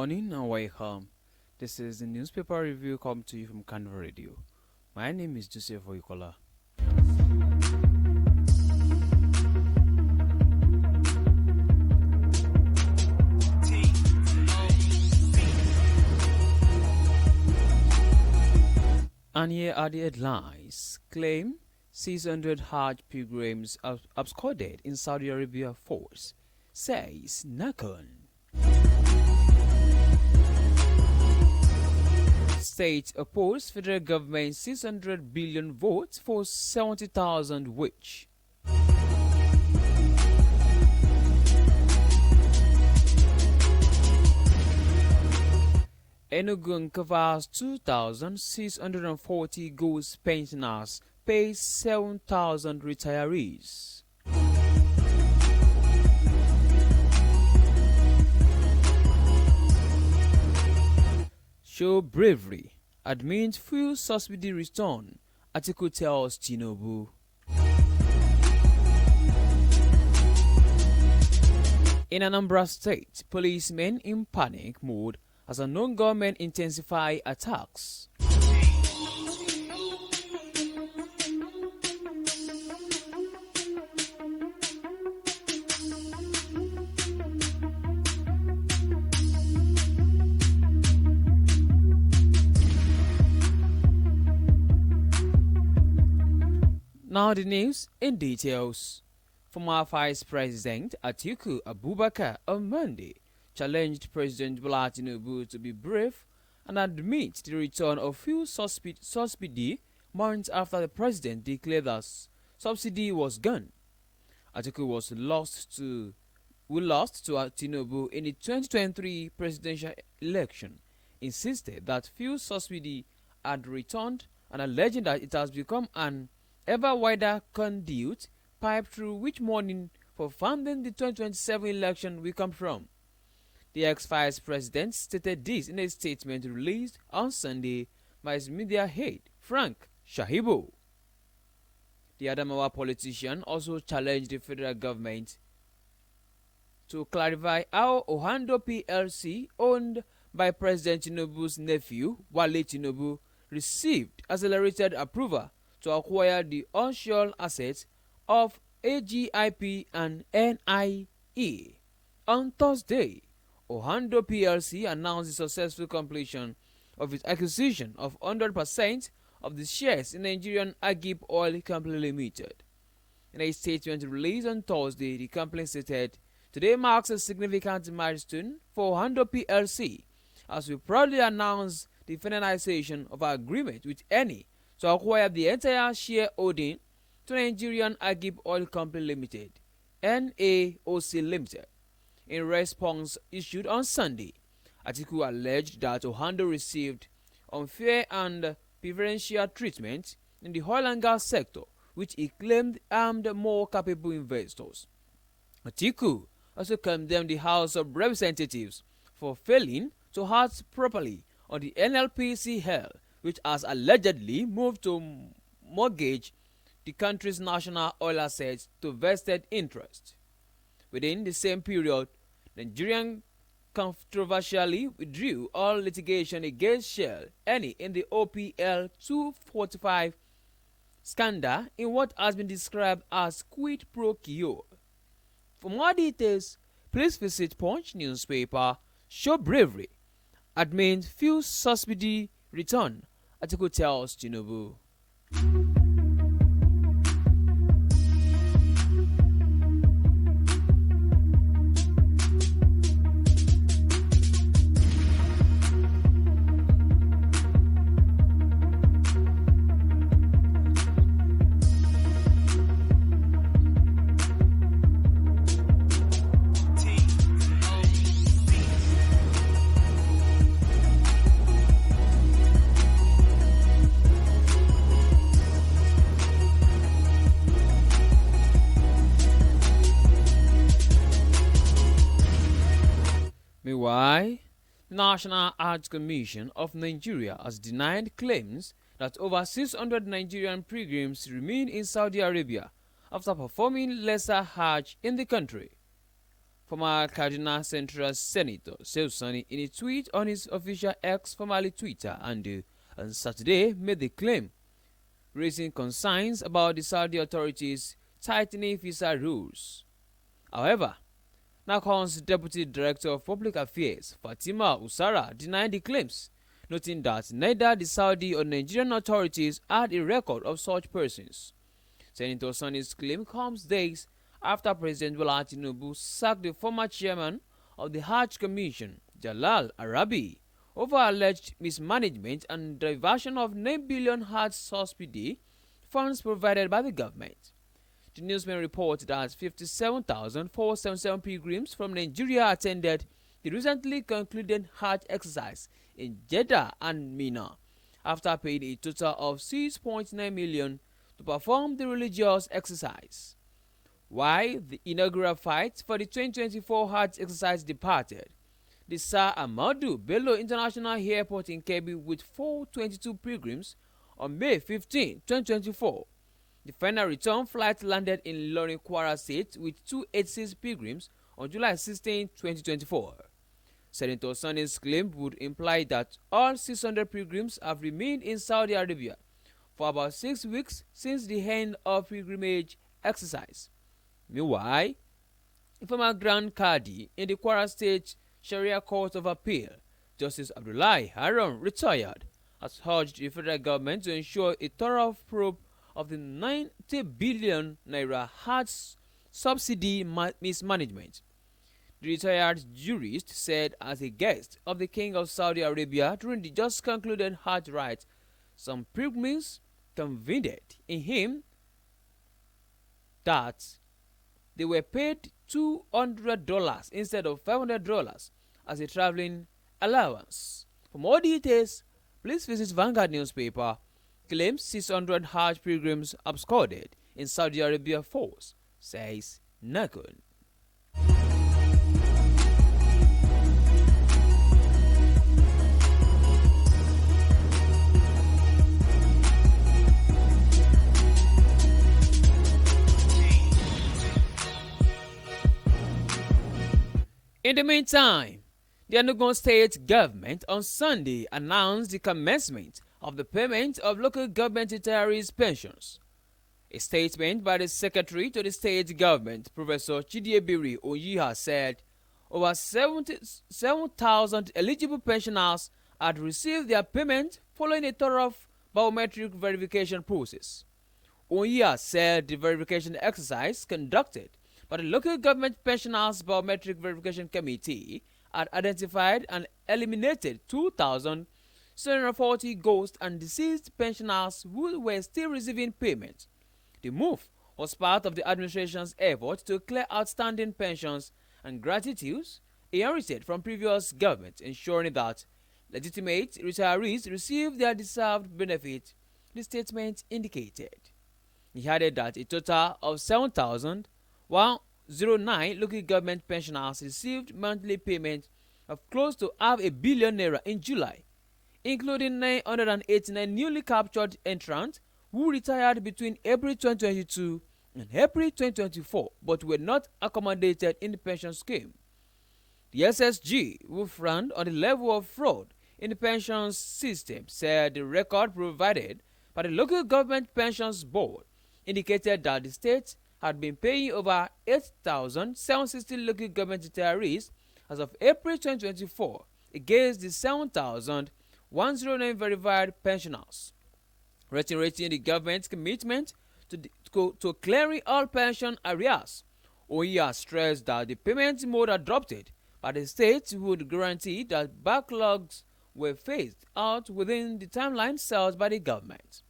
morning and welcome. This is the newspaper review come to you from Carnival Radio. My name is Joseph Oyukola. And here are the headlines. Claim 600 Hajj pilgrims absconded in Saudi Arabia force, says Nakon. State opposed federal government 600 billion votes for 70,000 witch. Enugu covers 2,640 ghost pensioners, pays 7,000 retirees. Show bravery, admit fuel subsidy return, article tells Tinubu. In Anambra State, policemen in panic mode as unknown government intensify attacks. Now the news in details. Former Vice President Atiku Abubakar on Monday challenged President Bola Tinubu to be brave and admit the return of fuel subsidy months after the president declared that subsidy was gone. Atiku was lost to Tinubu in the 2023 presidential election, insisted that fuel subsidy had returned and alleging that it has become an ever wider conduit pipe through which money for funding the 2027 election will come from. The ex-vice president stated this in a statement released on Sunday by his media head, Frank Shahibu. The Adamawa politician also challenged the federal government to clarify how Ohando PLC, owned by President Tinubu's nephew, Wale Tinubu, received accelerated approval to acquire the onshore assets of AGIP and NIE. On Thursday, Ohando PLC announced the successful completion of its acquisition of 100% of the shares in Nigerian Agip Oil Company Limited. In a statement released on Thursday, the company stated, "Today marks a significant milestone for Ohando PLC as we proudly announce the finalization of our agreement with NE to acquire the entire shareholding to Nigerian Agip Oil Company Limited, NAOC Limited." In response issued on Sunday, Atiku alleged that Ohando received unfair and preferential treatment in the oil and gas sector, which he claimed harmed more capable investors. Atiku also condemned the House of Representatives for failing to act properly on the NLPCL, which has allegedly moved to mortgage the country's national oil assets to vested interest. Within the same period, Nigerian controversially withdrew all litigation against Shell in the OPL 245 scandal in what has been described as quid pro quo. For more details, please visit Punch newspaper. Show bravery, admin fuel subsidy return, article tells Tinubu. Meanwhile, the National Arts Commission of Nigeria has denied claims that over 600 Nigerian pilgrims remain in Saudi Arabia after performing lesser Hajj in the country. Former Kaduna Central Senator Seun Sani, in a tweet on his official X, formerly Twitter, and on Saturday made the claim, raising concerns about the Saudi authorities tightening visa rules. However, NACON's Deputy Director of Public Affairs, Fatima Usara, denied the claims, noting that neither the Saudi or Nigerian authorities had a record of such persons. Senator Sani's claim comes days after President Bola Tinubu sacked the former chairman of the Hajj Commission, Jalal Arabi, over alleged mismanagement and diversion of 9 billion Hajj subsidy funds provided by the government. The newsman reports that 57,477 pilgrims from Nigeria attended the recently concluded Hajj exercise in Jeddah and Mina, after paying a total of 6.9 million to perform the religious exercise. While the inaugural flight for the 2024 Hajj exercise departed the Sir Ahmadu Bello International Airport in Kebbi with 422 pilgrims on May 15, 2024. The final return flight landed in Ilorin, Kwara State with 286 pilgrims on July 16, 2024. Senator Sani's claim would imply that all 600 pilgrims have remained in Saudi Arabia for about 6 weeks since the end of pilgrimage exercise. Meanwhile, a former Grand Qadi in the Kwara State Sharia Court of Appeal, Justice Abdullahi Harun, retired, has urged the federal government to ensure a thorough probe of the 90 billion naira Hajj subsidy mismanagement. The retired jurist said as a guest of the King of Saudi Arabia during the just concluded Hajj rite, some pilgrims convicted in him that they were paid $200 instead of $500 as a traveling allowance. For more details, please visit Vanguard newspaper. Claims 600 Hajj pilgrims absconded in Saudi Arabia force, says NACON. In the meantime, the Oyo State government on Sunday announced the commencement of the payment of local government retirees' pensions. A statement by the secretary to the state government, Professor Chidiebere Oyiha, said over 7,000 eligible pensioners had received their payment following a thorough biometric verification process. Oyiha said the verification exercise conducted by the local government pensioners biometric verification committee had identified and eliminated 2,740 ghost and deceased pensioners who were still receiving payment. The move was part of the administration's effort to clear outstanding pensions and gratuities inherited from previous governments, ensuring that legitimate retirees receive their deserved benefit, the statement indicated. He added that a total of 7,109 local government pensioners received monthly payment of close to ½ billion naira in July, including 989 newly captured entrants who retired between April 2022 and April 2024 but were not accommodated in the pension scheme. The SSG, who frowned on the level of fraud in the pension system, said the record provided by the local government pensions board indicated that the state had been paying over 8,760 local government retirees as of April 2024 against the 7,109 verified pensioners. Reiterating the government's commitment to clearing all pension arrears, Oyiha stressed that the payment mode adopted by the state would guarantee that backlogs were phased out within the timeline set by the government.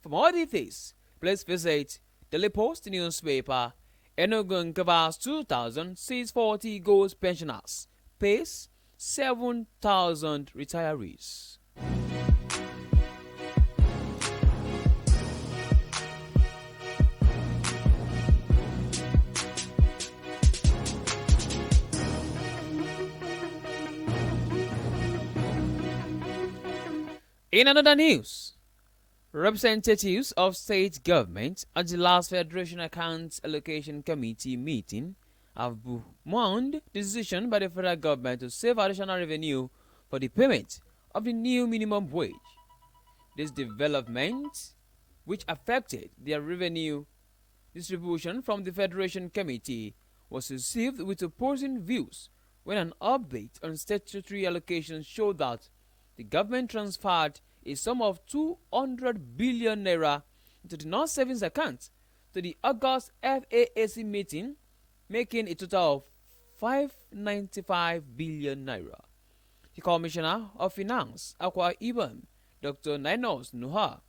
For more details, please visit Daily Post newspaper. Enugu covers 2,640 ghost pensioners, pays 7,000 retirees. In another news, representatives of state government at the last Federation Accounts Allocation Committee meeting have bemoaned the decision by the federal government to save additional revenue for the payment of the new minimum wage. This development, which affected their revenue distribution from the Federation Committee, was received with opposing views when an update on statutory allocations showed that the government transferred a sum of 200 billion naira into the non-savings account to the August FAAC meeting, making a total of 595 billion naira. The Commissioner of Finance, Akwa Ibom, Dr. Ninos Nuha,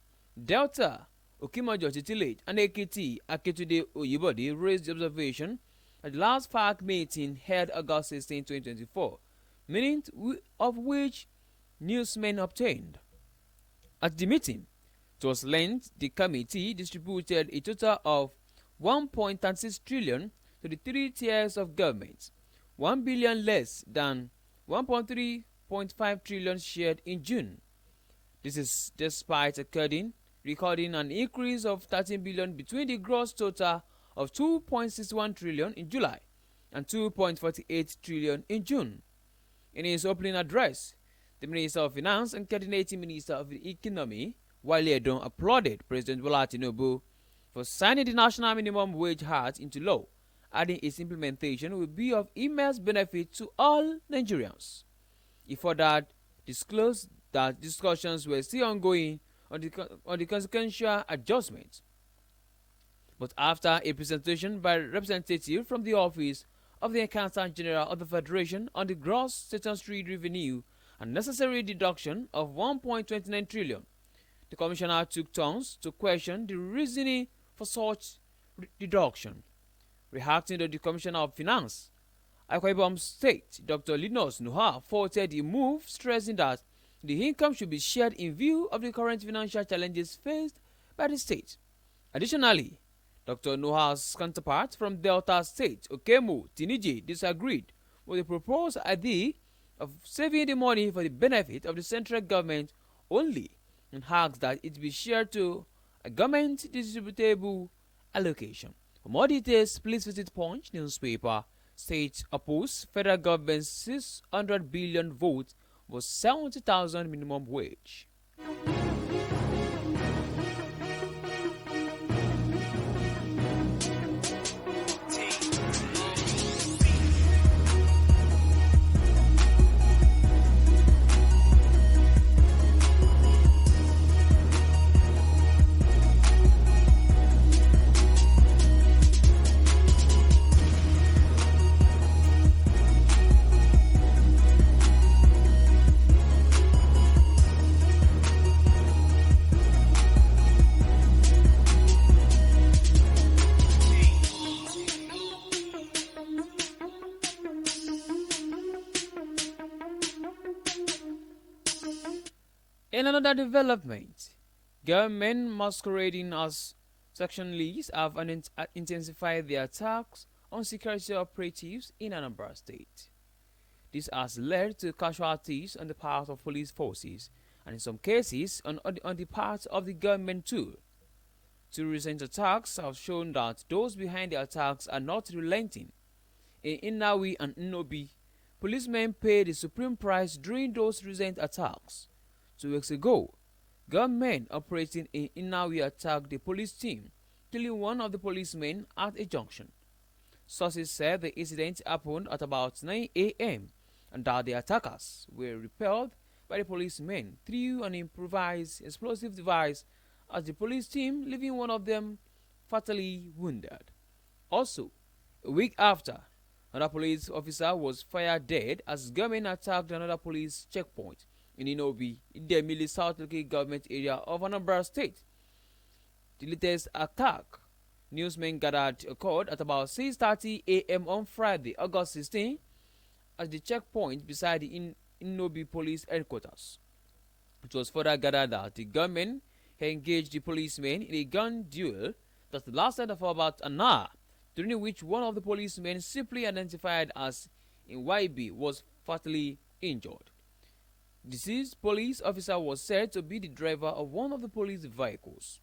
Delta, Okimojo Titilate, and Ekiti Aketude Oyibode raised the observation at the last FAAC meeting held August 16, 2024, minutes of which newsmen obtained. At the meeting, it was learned the committee distributed a total of 1.36 trillion to the three tiers of government, 1 billion less than 1.3.5 trillion shared in June. This is despite recording an increase of 13 billion between the gross total of 2.61 trillion in July and 2.48 trillion in June. In his opening address, the Minister of Finance and Coordinating Minister of the Economy, Wale Edun, applauded President Bola Tinubu for signing the National Minimum Wage Act into law, adding its implementation will be of immense benefit to all Nigerians. He further disclosed that discussions were still ongoing on the consequential adjustment. But after a presentation by a representative from the Office of the Accountant General of the Federation on the gross statutory revenue and necessary deduction of 1.29 trillion, the Commissioner took turns to question the reasoning for such deduction. Reacting to the Commissioner of Finance, Akwa Ibom State, Dr. Linus Nuha faulted the move, stressing that the income should be shared in view of the current financial challenges faced by the state. Additionally, Dr. Nuha's counterpart from Delta State, Okemu Tiniji, disagreed with the proposed idea of saving the money for the benefit of the central government only and asked that it be shared to a government distributable allocation. For more details, please visit Punch newspaper. State opposed federal government's 600 billion vote was 70,000 minimum wage. In another development, government masquerading as section leads have intensified their attacks on security operatives in Anambra State. This has led to casualties on the part of police forces and in some cases on the part of the government too. Two recent attacks have shown that those behind the attacks are not relenting. In Innawi and Nnobi, policemen paid the supreme price during those recent attacks. 2 weeks ago, gunmen operating in Innawi attacked the police team, killing one of the policemen at a junction. Sources said the incident happened at about 9 a.m. and that the attackers were repelled by the policemen through an improvised explosive device as the police team, leaving one of them fatally wounded. Also, a week after, another police officer was fired dead as gunmen attacked another police checkpoint in Inobi, in the Emili South local government area of Anambra State. The latest attack, newsmen gathered, occurred at about 6:30 a.m. on Friday, August 16, at the checkpoint beside the Inobi police headquarters. It was further gathered that the gunmen engaged the policemen in a gun duel that lasted for about an hour, during which one of the policemen, simply identified as Nwaibi, was fatally injured. The deceased police officer was said to be the driver of one of the police vehicles.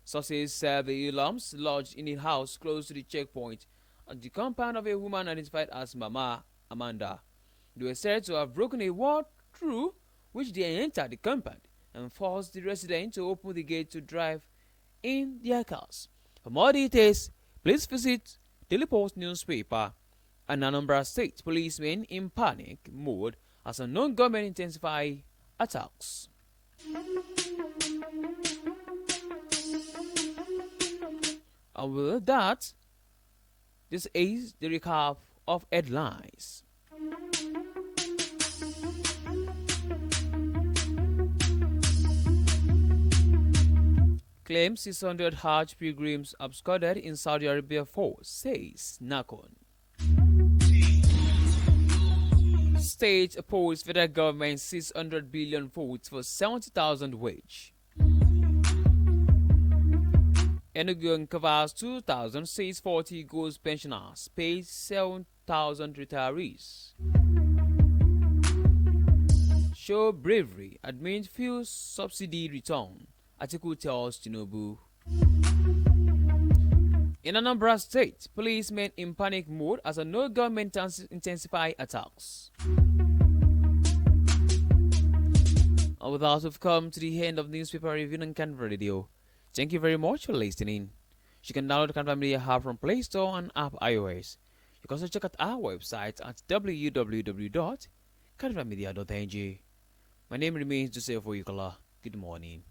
Sources said the alarms lodged in a house close to the checkpoint at the compound of a woman identified as Mama Amanda. They were said to have broken a wall through which they entered the compound and forced the residents to open the gate to drive in their cars. For more details, please visit Daily Post newspaper. And Anambra State policemen in panic mode as unknown government intensify attacks. And with that, this is the recap of headlines. Claims 600 Hajj pilgrims absconded in Saudi Arabia force, says Nakon. State opposed federal government 600 billion votes for 70,000 wage. Enugu uncovers 2,640 ghost pensioners pays 7,000 retirees. Show bravery, admit fuel subsidy return. Article tells Tinubu. In Anambra State, policemen in panic mode as a no government intensify attacks. And with that, we've come to the end of newspaper review on Carnival Radio. Thank you very much for listening. You can download the Carnival Media app from Play Store and app iOS. You can also check out our website at www.carnivalmedia.ng. My name remains Joseph Oyukola. Good morning.